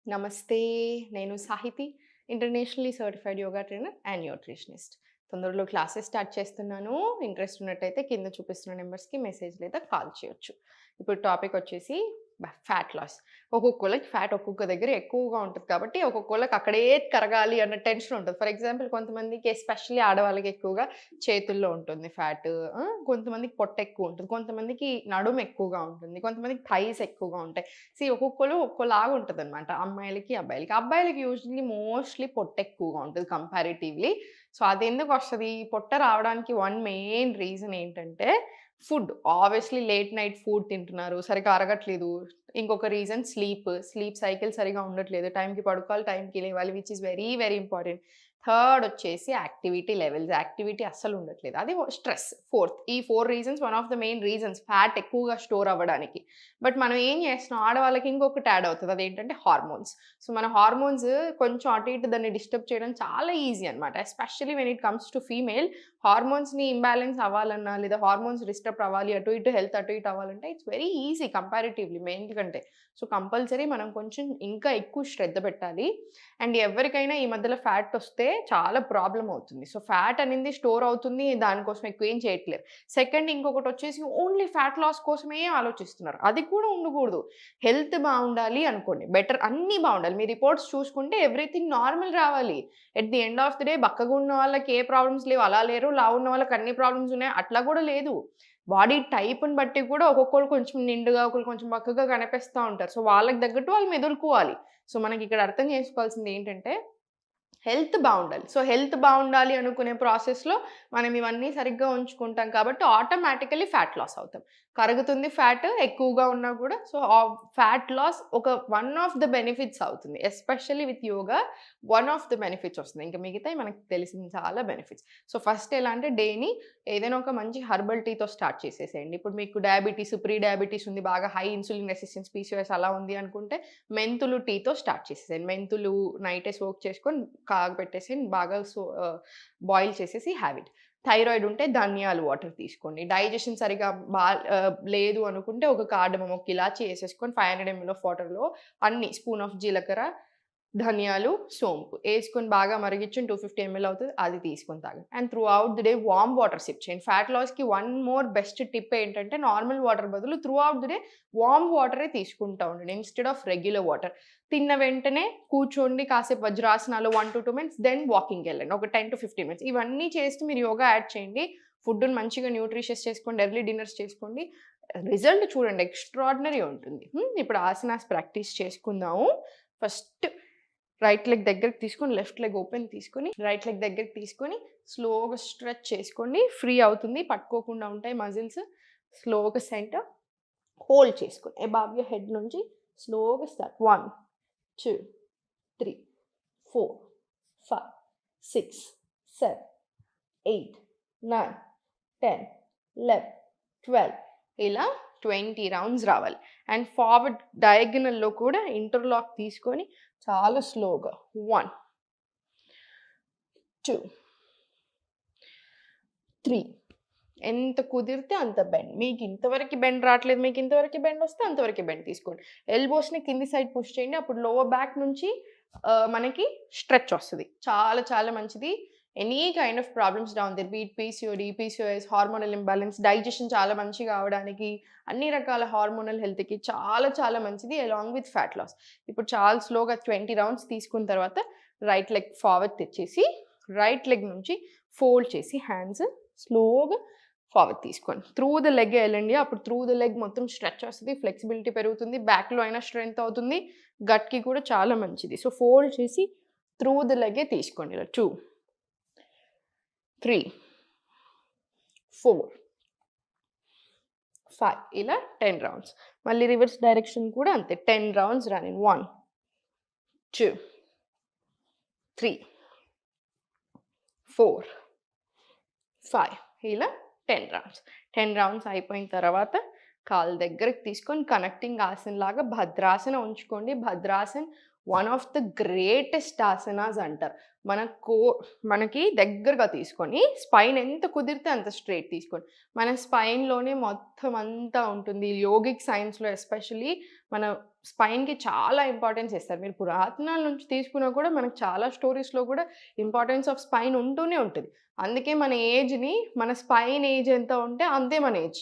నమస్తే. నేను Sahithi. Internationally certified yoga trainer and nutritionist. తొందరలో క్లాసెస్ స్టార్ట్ చేస్తున్నాను. ఇంట్రెస్ట్ ఉన్నట్టయితే కింద చూపిస్తున్న నంబర్స్‌కి మెసేజ్ లేదా కాల్ చేయొచ్చు. ఇప్పుడు టాపిక్ వచ్చేసి ఫ్యాట్ లాస్. ఒక్కొక్కళ్ళకి ఫ్యాట్ ఒక్కొక్క దగ్గర ఎక్కువగా ఉంటది కాబట్టి, ఒక్కొక్కళ్ళకి అక్కడే కరగాలి అన్న టెన్షన్ ఉంటది. ఫర్ ఎగ్జాంపుల్ కొంతమందికి ఎస్పెషల్లీ ఆడవాళ్ళకి ఎక్కువగా చేతుల్లో ఉంటుంది ఫ్యాట్. కొంతమందికి పొట్ట ఎక్కువ ఉంటది. కొంతమందికి నడుము ఎక్కువగా ఉంటుంది. కొంతమందికి థైస్ ఎక్కువగా ఉంటాయి. ఒక్కొక్కళ్ళు ఒక్కోలాగా ఉంటదనమాట. అమ్మాయిలకి, అబ్బాయిలకి. అబ్బాయిలకి యూజువల్లీ మోస్ట్‌లీ పొట్ట ఎక్కువగా ఉంటది కంపారిటివ్‌లీ. సో, అదెందుకొస్తది? పొట్ట రావడానికి వన్ మెయిన్ రీజన్ ఏంటంటే food. Obviously late night food తింటున్నారు. సరిగ్గా అరగట్లేదు. ఇంకొక రీజన్ స్లీప్. స్లీప్ సైకిల్ సరిగ్గా ఉండట్లేదు. టైంకి పడుకోవాలి, టైంకి లేవాలి. Which is very, very important. Third వచ్చేసి యాక్టివిటీ లెవెల్స్. యాక్టివిటీ అస్సలు ఉండట్లేదు. అది స్ట్రెస్. ఫోర్త్. ఈ 4 reasons one of the main reasons fat ఎక్కువగా స్టోర్ అవ్వడానికి. బట్ మనం ఏం చేస్తున్నాం, ఆడవాళ్ళకి ఇంకొకటి యాడ్ అవుతది. అదేంటంటే హార్మోన్స్. సో, మన హార్మోన్స్ కొంచెం అటు ఇటు దాన్ని డిస్టర్బ్ చేయడం చాలా ఈజీ అనమాట. Especially when it comes to female హార్మోన్స్‌ని ఇంబాలెన్స్ అవ్వాలన్నా, లేదా హార్మోన్స్ డిస్టర్బ్ అవ్వాలి, అటు ఇటు హెల్త్ అటు ఇటు అవ్వాలంటే it's very easy comparatively mail కంటే. సో, కంపల్సరీ మనం కొంచెం ఇంకా ఎక్కువ శ్రద్ధ పెట్టాలి. అండ్ ఎవరికైనా ఈ మధ్యలో ఫ్యాట్ వస్తే చాలా ప్రాబ్లమ్ అవుతుంది. సో, ఫ్యాట్ అనేది స్టోర్ అవుతుంది. దానికోసం ఎక్కువ ఏం చేయట్లేరు. సెకండ్ ఇంకొకటొచ్చేసి ఓన్లీ ఫ్యాట్ లాస్ కోసమే ఆలోచిస్తున్నారు. అది కూడా ఉండకూడదు. హెల్త్ బావుండాలి అనుకోండి. బెటర్ అన్నీ బావుండాలి. మీ రిపోర్ట్స్ చూసుకుంటే ఎవ్రీథింగ్ నార్మల్ రావాలి. At the end of the day బక్కగున్న వాళ్ళకి ఏ ప్రాబ్లమ్స్ లేవు. అలా లేరు. లావున్న వాళ్ళకి అన్ని ప్రాబ్లమ్స్ ఉన్నాయి. అట్లా కూడా లేదు. బాడీ టైప్‌ని బట్టి కూడా ఒక్కొక్కళ్ళు కొంచెం నిండుగా, ఒకళ్ళు కొంచెం బక్కగా కనిపిస్తా ఉంటారు. సో, వాళ్ళకి తగ్గట్టు వాళ్ళు మెదులుకోవాలి. సో, మనకిక్కడ అర్థం చేసుకోవాల్సింది ఏంటంటే హెల్త్ బావుండాలి. సో, హెల్త్ బావుండాలి అనుకునే ప్రాసెస్‌లో మనం ఇవన్నీ సరిగ్గా ఉంచుకుంటాం కాబట్టి ఆటోమేటికల్లీ ఫ్యాట్ లాస్ అవుతాం. కరుగుతుంది ఫ్యాట్ ఎక్కువగా ఉన్నా కూడా. సో, ఫ్యాట్ లాస్ ఒక వన్ ఆఫ్ ద బెనిఫిట్స్ అవుతుంది. Especially with yoga one of the benefits వస్తుంది. ఇంక మిగతాయి మనకు తెలిసిన చాలా బెనిఫిట్స్. సో, ఫస్ట్ ఎలా అంటే డేని ఏదైనా ఒక మంచి హెర్బల్ టీతో స్టార్ట్ చేసేసేయండి. ఇప్పుడు మీకు డయాబెటిస్, ప్రీ డయాబెటిస్ ఉంది. బాగా హై ఇన్సులిన్ రెసిస్టెన్స్ పీసీఓఎస్ అలా ఉంది అనుకుంటే మెంతులు టీతో స్టార్ట్ చేసేసేయండి. మెంతులు నైటే సోక్ చేసుకొని కాగబెట్టేసి బాగా బాయిల్ చేసేసి హ్యావ్ ఇట్. థైరాయిడ్ ఉంటే ధనియాలు వాటర్ తీసుకోండి. డైజెషన్ సరిగ్గా లేదు అనుకుంటే ఒక కార్డమమ్, ఒక ఇలాచీ ఏసేసుకొని 500 ఎంఎల్ ఆఫ్ వాటర్‌లో అన్ని స్పూన్ ఆఫ్ జీలకర్ర, ధనియాలు, సోంపు ఏసుకొని బాగా మరిగిచ్చుకొని 250 ఎంఎల్ అవుతది. అది తీసుకొని తాగండి. And throughout the day warm water sip చేయండి. ఫ్యాట్ లాస్‌కి వన్ మోర్ బెస్ట్ టిప్ ఏంటంటే నార్మల్ వాటర్ బదులు throughout the day warm వాటరే తీసుకుంటా ఉండండి. Instead of regular water. తిన్న వెంటనే కూర్చోండి కాసేపు వజ్రాసనాలు 1-2 మినిట్స్ దెన్ వాకింగ్‌కెళ్ళండి. ఒక 10-15 మినిట్స్. ఇవన్నీ చేస్తూ మీరు యోగా యాడ్ చేయండి. ఫుడ్‌ని మంచిగా న్యూట్రిషియస్ చేసుకోండి. ఎర్లీ డిన్నర్స్ చేసుకోండి. రిజల్ట్ చూడండి ఎక్స్ట్రార్డినరీ ఉంటుంది. ఇప్పుడు ఆసనాస్ ప్రాక్టీస్ చేసుకుందాము. ఫస్ట్ రైట్ లెగ్ దగ్గరికి తీసుకొని, లెఫ్ట్ లెగ్ ఓపెన్ తీసుకొని, రైట్ లెగ్ దగ్గరికి తీసుకొని, స్లోగా స్ట్రెచ్ చేసుకోండి. ఫ్రీ అవుతుంది. పట్టుకోకుండా ఉంటాయి మజిల్స్. స్లోగా సెంటర్ హోల్డ్ చేసుకోండి. అబవ్ యూర్ హెడ్ నుంచి స్లోగా స్టార్ట్. 1, 2, 3, 4, 5, 6, 7, 8, 9, 10, 11, 12 ఇలా 20 రౌండ్స్ రావాలి. అండ్ ఫార్వర్డ్ డయాగనల్‌లో కూడా ఇంటర్లాక్ తీసుకొని చాలా స్లోగా 1, 2, 3 ఎంత కుదిరితే అంత బెండ్. మీకు ఇంతవరకు బెండ్ రావట్లేదు, మీకు ఇంతవరకు బెండ్ వస్తే అంతవరకు బెండ్ తీసుకోండి. ఎల్బోస్‌ని కింది సైడ్ పుష్ చేయండి. అప్పుడు లోవర్ బ్యాక్ నుంచి మనకి స్ట్రెచ్ వస్తది. చాలా చాలా మంచిది. Any kind of problems down there be it PCOD, PCOS, hormonal imbalance, digestion చాలా మంచిగా అవ్వడానికి, అన్ని రకాల హార్మోనల్ హెల్త్‌కి చాలా చాలా మంచిది అలాంగ్ విత్ ఫ్యాట్ లాస్. ఇప్పుడు చాలా స్లోగా 20 రౌండ్స్ తీసుకున్న తర్వాత రైట్ లెగ్ ఫార్వర్డ్ తెచ్చేసి, రైట్ లెగ్ నుంచి ఫోల్డ్ చేసి హ్యాండ్స్ స్లోగా ఫార్వర్డ్ తీసుకోండి. త్రూ ద లెగ్గే ఎళ్ళండి. అప్పుడు త్రూ ద లెగ్ మొత్తం స్ట్రెచ్ వస్తది. ఫ్లెక్సిబిలిటీ పెరుగుతుంది. బ్యాక్‌లో అయినా స్ట్రెంత్ అవుతుంది. గట్‌కి కూడా చాలా మంచిది. సో, ఫోల్డ్ చేసి త్రూ ద లెగ్గే తీసుకోండి. ఇలా 2, 3, 4, 5 ఇలా 10 రౌండ్స్. మళ్ళీ రివర్స్ డైరెక్షన్ కూడా అంతే. 10 రౌండ్స్ రన్నింగ్. 1, 2, 3, 4, 5 ఇలా 10 రౌండ్స్. 10 రౌండ్స్ అయిపోయిన తర్వాత కాళ్ళు దగ్గరికి తీసుకొని కనెక్టింగ్ ఆసన్ లాగా భద్రాసన ఉంచుకోండి. భద్రాసన్ వన్ ఆఫ్ ద గ్రేటెస్ట్ ఆసనాస్ అంటారు. మనకి దగ్గరగా తీసుకొని స్పైన్ ఎంత కుదిరితే అంత స్ట్రెయిట్ తీసుకోండి. మన స్పైన్‌లోనే మొత్తం అంతా ఉంటుంది. యోగిక్ సైన్స్‌లో ఎస్పెషల్లీ మన స్పైన్‌కి చాలా ఇంపార్టెన్స్ ఇస్తారు. మీరు పురాతనాల నుంచి తీసుకున్నా కూడా మనకు చాలా స్టోరీస్‌లో కూడా ఇంపార్టెన్స్ ఆఫ్ స్పైన్ ఉంటూనే ఉంటది. అందుకే మన ఏజ్‌ని మన స్పైన్ ఏజ్ ఎంత ఉంటే అంతే మన ఏజ్.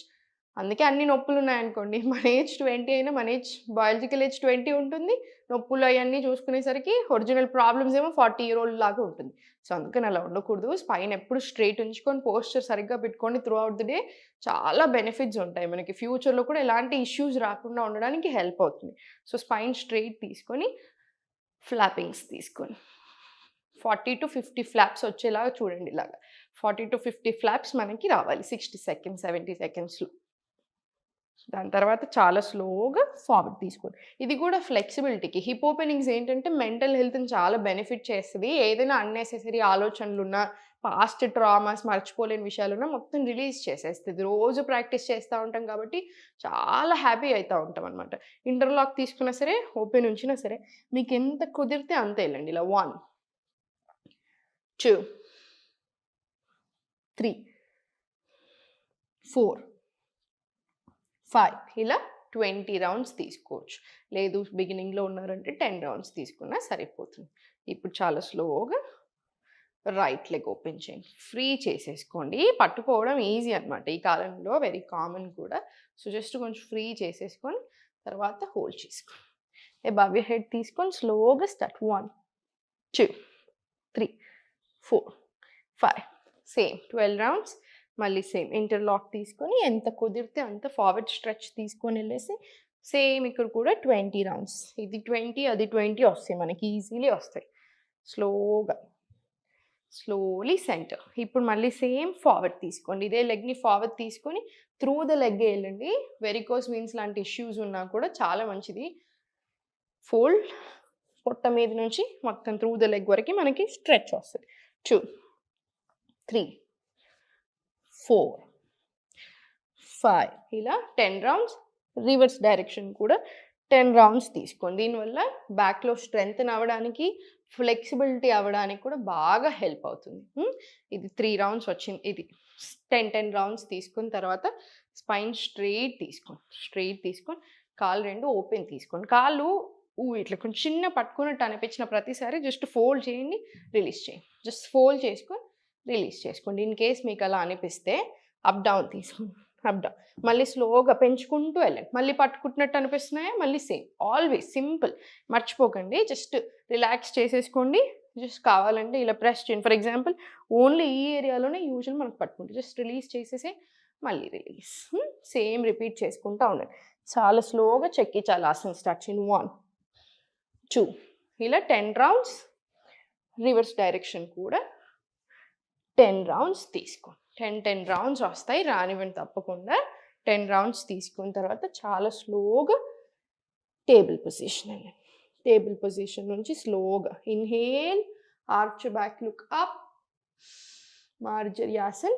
అందుకే అన్ని నొప్పులున్నాయనుకోండి మన ఏజ్ 20 అయినా మన ఏజ్ బయాలజికల్ ఏజ్ 20 ఉంటుంది. నొప్పులు అయన్నీ చూసుకునేసరికి ఒరిజినల్ ప్రాబ్లమ్స్ ఏమో 40 ఇయర్ ఓల్డ్ లాగా ఉంటుంది. సో, అందుకని అలా ఉండకూడదు. స్పైన్ ఎప్పుడు స్ట్రెయిట్ ఉంచుకొని పోస్చర్ సరిగ్గా పెట్టుకొని త్రూ ఔట్ ది డే చాలా బెనిఫిట్స్ ఉంటాయి. మనకి ఫ్యూచర్‌లో కూడా ఎలాంటి ఇష్యూస్ రాకుండా ఉండడానికి హెల్ప్ అవుతుంది. సో, స్పైన్ స్ట్రెయిట్ తీసుకొని ఫ్లాపింగ్స్ తీసుకొని 40-50 ఫ్లాప్స్ వచ్చేలాగా చూడండి ఇలాగా. 40-50 ఫ్లాప్స్ మనకి రావాలి 60 సెకండ్స్, 70 సెకండ్స్‌లో. దాని తర్వాత చాలా స్లోగా ఫార్వర్డ్ తీసుకోండి. ఇది కూడా ఫ్లెక్సిబిలిటీకి. హిప్ ఓపెనింగ్స్ ఏంటంటే మెంటల్ హెల్త్‌ని చాలా బెనిఫిట్ చేస్తది. ఏదైనా అన్నెసెసరీ ఆలోచనలున్నా, పాస్ట్ ట్రామాస్ మర్చిపోలేని విషయాలున్నా మొత్తం రిలీజ్ చేసేస్తది. రోజు ప్రాక్టీస్ చేస్తా ఉంటాం కాబట్టి చాలా హ్యాపీ అయితా ఉంటామనమాట. ఇంటర్లాక్ తీసుకున్నా సరే, ఓపెన్ ఉంచినా సరే మీకెంత కుదిరితే అంత ఎళ్ళండి. ఇలా 1, 2, 3, 4, 5 ఇలా 20 రౌండ్స్ తీసుకోవచ్చు. లేదు బిగినింగ్‌లో ఉన్నారంటే 10 రౌండ్స్ తీసుకున్నా సరిపోతుంది. ఇప్పుడు చాలా స్లోగా రైట్ లెగ్ ఓపెన్ చేయండి. ఫ్రీ చేసేసుకోండి. పట్టుకోవడం ఈజీ అనమాట. ఈ కాలంలో వెరీ కామన్ కూడా. సో, జస్ట్ కొంచెం ఫ్రీ చేసేసుకొని తర్వాత హోల్డ్ చేసుకోండి. అబవ్ యూర్ హెడ్ తీసుకొని స్లోగా స్టార్ట్. 1, 2, 3, 4, 5 same 12 rounds. మళ్ళీ సేమ్ ఇంటర్లాక్ తీసుకొని ఎంత కుదిరితే అంత ఫార్వర్డ్ స్ట్రెచ్ తీసుకొని వెళ్ళేసి సేమ్ ఇక్కడ కూడా 20 రౌండ్స్. ఇది 20 అది 20 వస్తాయి మనకి ఈజీలీ వస్తాయి. Slowly centre. ఇప్పుడు మళ్ళీ సేమ్ ఫార్వర్డ్ తీసుకోండి. ఇదే లెగ్‌ని ఫార్వర్డ్ తీసుకొని త్రూ ద లెగ్గే వెళ్ళండి. వెరికోస్ వెయిన్స్ లాంటి ఇష్యూస్ ఉన్నా కూడా చాలా మంచిది. ఫోల్డ్ పొట్ట మీద నుంచి మొత్తం త్రూ ద లెగ్ వరకు మనకి స్ట్రెచ్ వస్తది. 2, 3, 4, 5 ఇలా 10 రౌండ్స్. రివర్స్ డైరెక్షన్ కూడా 10 రౌండ్స్ తీసుకోండి. దీనివల్ల బ్యాక్‌లో స్ట్రెంథెన్ అవ్వడానికి, ఫ్లెక్సిబిలిటీ అవ్వడానికి కూడా బాగా హెల్ప్ అవుతుంది. ఇది 3 రౌండ్స్ వచ్చింది. ఇది 10 రౌండ్స్ తీసుకున్న తర్వాత స్పైన్ స్ట్రెయిట్ తీసుకోండి. స్ట్రెయిట్ తీసుకొని కాళ్ళు 2 ఓపెన్ తీసుకోండి. కాళ్ళు ఇట్లా కొంచెం చిన్న పట్టుకున్నట్టు అనిపించిన ప్రతిసారి జస్ట్ ఫోల్డ్ చేయండి, రిలీజ్ చేయండి. జస్ట్ ఫోల్డ్ చేసుకొని రిలీజ్ చేసుకోండి. ఇన్ కేస్ మీకు అలా అనిపిస్తే అప్ డౌన్ తీసుకోండి. Up down. మళ్ళీ స్లోగా పెంచుకుంటూ వెళ్ళండి. మళ్ళీ పట్టుకుంటున్నట్టు అనిపిస్తున్నాయా? మళ్ళీ సేమ్. Always simple. మర్చిపోకండి. జస్ట్ రిలాక్స్ చేసేసుకోండి. జస్ట్ కావాలంటే ఇలా ప్రెస్ చేయండి. ఫర్ ఎగ్జాంపుల్ ఓన్లీ ఈ ఏరియాలోనే యూజువల్ మనకు పట్టుకుంటాం. జస్ట్ రిలీజ్ చేసేసి మళ్ళీ రిలీజ్. సేమ్ రిపీట్ చేసుకుంటూ ఉండండి. చాలా స్లోగా చెక్కి చాలా ఆసన స్టార్ట్ చేయండి. 1, 2 ఇలా 10 రౌండ్స్. రివర్స్ డైరెక్షన్ కూడా 10 రౌండ్స్ తీసుకోండి. 10 రౌండ్స్ వస్తాయి. రానివ్వండి తప్పకుండా. 10 రౌండ్స్ తీసుకున్న తర్వాత చాలా స్లోగా టేబుల్ పొజిషన్ వెళ్ళండి. టేబుల్ పొజిషన్ నుంచి స్లోగా inhale, arch back, look up, మార్జర్యాసన్.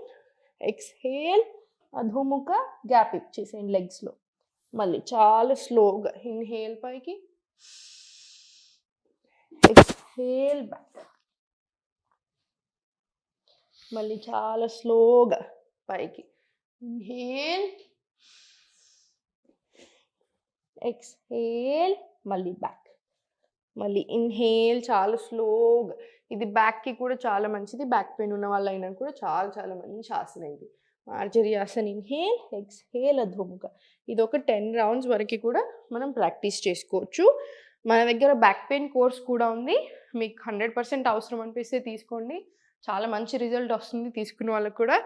ఎక్స్హేల్, అధోముఖ గ్యాప్ ఇచ్చేసేయండి లెగ్స్లో. మళ్ళీ చాలా స్లోగా ఇన్హేల్ పైకి, ఎక్స్హేల్ బ్యాక్. మళ్ళీ చాలా స్లోగా పైకి ఇన్హేల్, ఎక్స్హేల్, మళ్ళీ బ్యాక్. మళ్ళీ ఇన్హేల్ చాలా స్లోగా. ఇది బ్యాక్కి కూడా చాలా మంచిది. బ్యాక్ పెయిన్ ఉన్న వాళ్ళైనా కూడా చాలా చాలా మంచి ఆసన ఇది. మార్జర్యాసన్. ఇన్హేల్, ఎక్స్హేల్, అధోముఖ. ఇది ఒక 10 రౌండ్స్ వరకు కూడా మనం ప్రాక్టీస్ చేసుకోవచ్చు. మన దగ్గర బ్యాక్ పెయిన్ కోర్స్ కూడా ఉంది. మీకు 100% అవసరం అనిపిస్తే తీసుకోండి. చాలా మంచి రిజల్ట్ వస్తుంది తీసుకున్న వాళ్ళకి కూడా.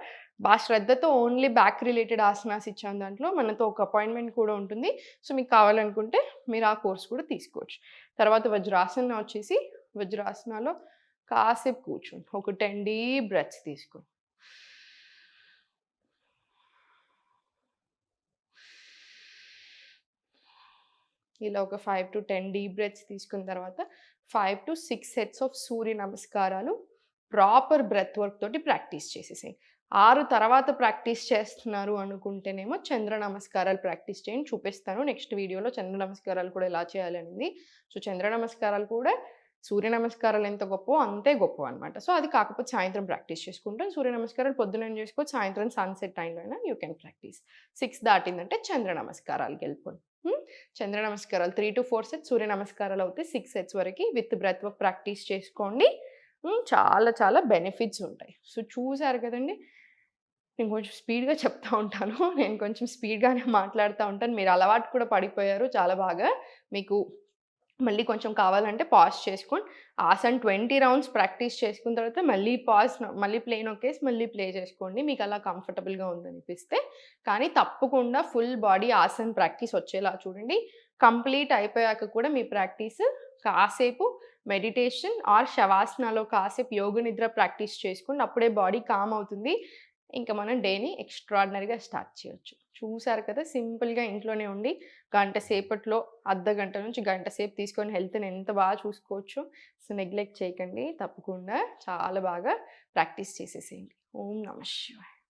బాగా శ్రద్ధతో ఓన్లీ బ్యాక్ రిలేటెడ్ ఆసనాస్ ఇచ్చాను దాంట్లో. మనతో ఒక అపాయింట్మెంట్ కూడా ఉంటుంది. సో, మీకు కావాలనుకుంటే మీరు ఆ కోర్స్ కూడా తీసుకోవచ్చు. తర్వాత వజ్రాసన వచ్చేసి వజ్రాసనాలో కాసేపు కూర్చోండి. ఒక 10 డీప్ బ్రెత్స్ తీసుకోండి. ఇలా ఒక 5 to 10 డీప్ బ్రెత్స్ తీసుకున్న తర్వాత 5 to 6 సెట్స్ ఆఫ్ సూర్య నమస్కారాలు ప్రాపర్ బ్రెత్ వర్క్ తోటి ప్రాక్టీస్ చేసేసేయండి. 6 తర్వాత ప్రాక్టీస్ చేస్తున్నారు అనుకుంటేనేమో చంద్ర నమస్కారాలు ప్రాక్టీస్ చేయండి. చూపిస్తాను నెక్స్ట్ వీడియోలో చంద్ర నమస్కారాలు కూడా ఎలా చేయాలనేది. సో, చంద్ర నమస్కారాలు కూడా సూర్య నమస్కారాలు ఎంత గొప్పో అంతే గొప్ప అనమాట. సో, అది కాకపోతే సాయంత్రం ప్రాక్టీస్ చేసుకుంటాం. సూర్య నమస్కారాలు పొద్దున చేసుకోవచ్చు, సాయంత్రం సన్సెట్ టైంలో అయినా యూ కెన్ ప్రాక్టీస్. 6 దాటిందంటే చంద్ర నమస్కారాలకి వెళ్ళిపోండి. చంద్ర నమస్కారాలు 3-4 సెట్స్, సూర్య నమస్కారాలు అవుతాయి 6 సెట్స్ వరకి విత్ బ్రెత్ వర్క్ ప్రాక్టీస్ చేసుకోండి. చాలా చాలా బెనిఫిట్స్ ఉంటాయి. సో, చూసారు కదండీ! నేను కొంచెం స్పీడ్‌గా చెప్తా ఉంటాను. నేను కొంచెం స్పీడ్‌గానే మాట్లాడుతా ఉంటాను. మీరు అలవాటు కూడా పడిపోయారు చాలా బాగా. మీకు మళ్ళీ కొంచెం కావాలంటే పాజ్ చేసుకోండి. ఆసన్ 20 రౌండ్స్ ప్రాక్టీస్ చేసుకున్న తర్వాత మళ్ళీ మళ్ళీ ప్లే నొక్కేసి మళ్ళీ ప్లే చేసుకోండి. మీకు అలా కంఫర్టబుల్‌గా ఉందనిపిస్తే. కానీ తప్పకుండా ఫుల్ బాడీ ఆసన్ ప్రాక్టీస్ వచ్చేలా చూడండి. కంప్లీట్ అయిపోయాక కూడా మీ ప్రాక్టీస్ కాసేపు మెడిటేషన్ ఆర్ శవాసనాలో కాసేపు యోగ నిద్ర ప్రాక్టీస్ చేసుకోండి. అప్పుడే బాడీ కామ్ అవుతుంది. ఇంక మనం డేని ఎక్స్‌ట్రార్డినరీగా స్టార్ట్ చేయొచ్చు. చూసారు కదా! సింపుల్‌గా ఇంట్లోనే ఉండి గంట సేపట్లో అర్ధగంట నుంచి గంట సేపు తీసుకొని హెల్త్‌ని ఎంత బాగా చూసుకోవచ్చో. సో, నెగ్లెక్ట్ చేయకండి. తప్పకుండా చాలా బాగా ప్రాక్టీస్ చేసేసేయండి. ఓం నమః శివాయ.